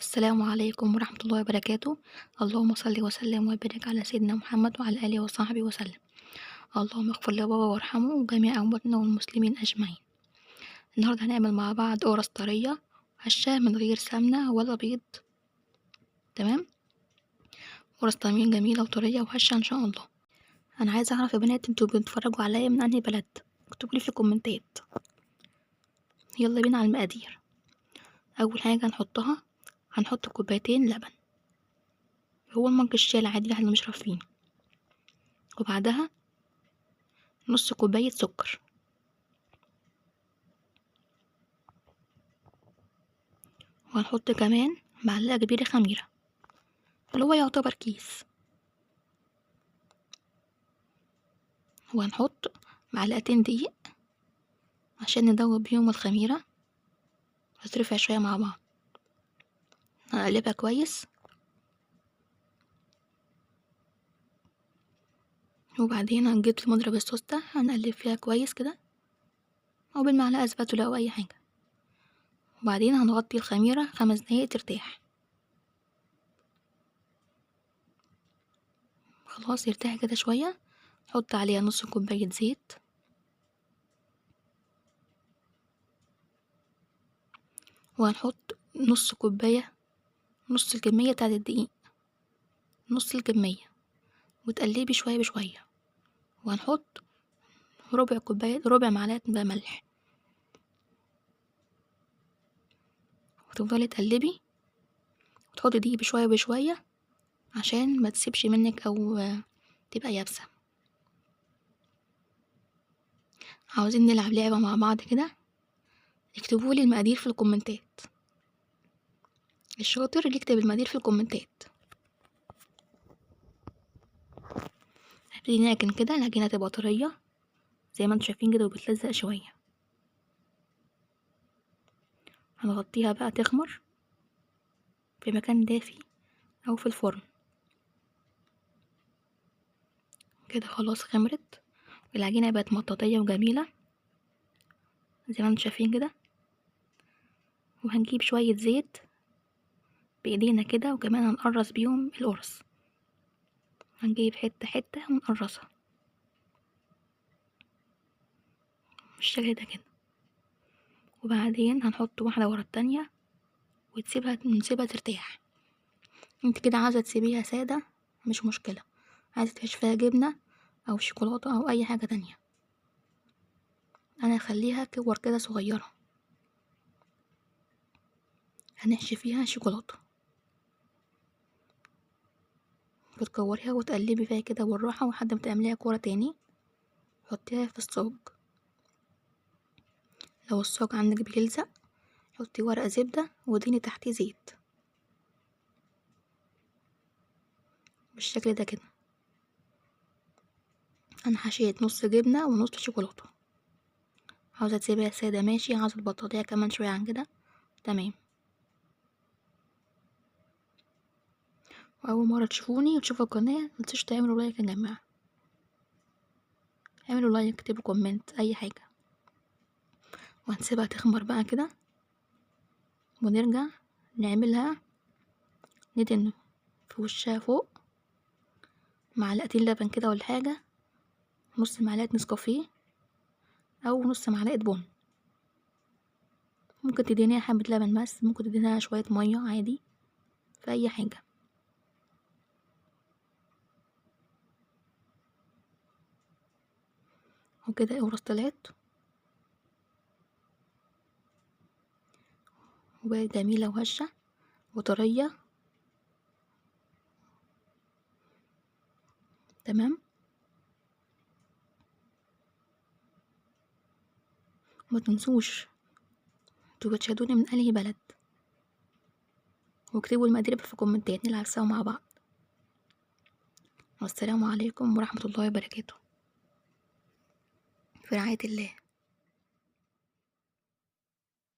السلام عليكم ورحمة الله وبركاته. اللهم صل وسلم وبارك على سيدنا محمد وعلى آله وصحبه وسلم. اللهم اغفر لبابا وارحمه وجميع أمواتنا والمسلمين أجمعين. النهاردة هنعمل مع بعض قرص طرية هشة من غير سمنة ولا بيض. تمام، قرص طعمين جميلة وطرية وهشة إن شاء الله. أنا عايزة أعرف يا بنات انتوا بتتفرجوا عليا من أنهي بلد؟ اكتبولي في الكومنتات. يلا بينا على المقادير. أول حاجة هنحط كوبايتين لبن، هو المج الشاي العادي اللي احنا بنشرب فيه، وبعدها نص كوباية سكر، وهنحط كمان معلقة كبيرة خميرة اللي هو يعتبر كيس، وهنحط معلقتين دقيق عشان ندوب بيهم الخميرة وترفع شوية مع بعض. هنقلبها كويس، وبعدين هنجيب المضرب الصوص ده هنقلب فيها كويس كده او بالمعلقة سباتولا او اي حاجة، وبعدين هنغطي الخميرة 5 دقايق ترتاح. خلاص يرتاح كده شوية، نحط عليها نص كوباية زيت، وهنحط نص كوباية، نص الكمية بتاعت الدقيق، نص الكمية، وتقلبي شوية بشوية، وهنحط ربع معلقة ملح، وتفضلي تقلبي وتحطي دقيق بشوية بشوية عشان ما تسيبش منك او تبقى يابسة. عاوزين نلعب لعبة مع بعض كده؟ اكتبولي المقادير في الكومنتات، الشاطر اللي يكتب المقادير في الكومنتات. هنبتدي نعجن كده، العجينة تبقى طرية زي ما انتوا شايفين كده وبتلزق شوية. هنغطيها بقى تخمر في مكان دافي او في الفرن كده. خلاص خمرت والعجينة بقت مطاطية وجميلة زي ما انتوا شايفين كده. وهنجيب شوية زيت بايدينا كده، وكمان هنقرص بيهم القرص، هنجيب حتة حتة ونقرصها بالشكل ده كده، وبعدين هنحط واحدة ورا التانية ونسيبها ترتاح. انت كده عايزة تسيبيها سادة مش مشكلة، عايزة تحشي جبنة او شوكولاتة او اي حاجة تانية. انا هخليها كور كده صغيرة، هنحشي فيها شوكولاتة، بتكوريها وتقلبي فيها كده بالراحة لحد ما تعمليها كورة تاني. حطيها في الصاج، لو الصاج عندك بيلزق حطي ورقة زبدة واديني تحتيه زيت بالشكل ده كده. انا حشيت نص جبنة ونص شوكولاتة. عاوزة تسيبيها سادة ماشي، عاوزة تبططيها كمان شوية عن كده تمام. واول مرة تشوفوني وتشوفوا القناة متنسوش تعملوا لايك يا جماعة، اعملوا لايك، اكتبوا كومنت اي حاجة. وهنسيبها تخمر بقى كده، ونرجع نعملها، ندهن في وشها فوق معلقتين لبن كده ولا حاجة، نص معلقة نسكافيه او نص معلقة بن. ممكن تدهنيها حبة لبن بس، ممكن تدهنيها شوية مية عادي في اي حاجة. وكده القرص طلعت وبقت جميلة وهشة وطرية تمام. ما تنسوش انتوا بتشاهدوني من انهي بلد، واكتبوا المقادير في الكومنتات نلعب سوا مع بعض. والسلام عليكم ورحمة الله وبركاته، في رعاية الله.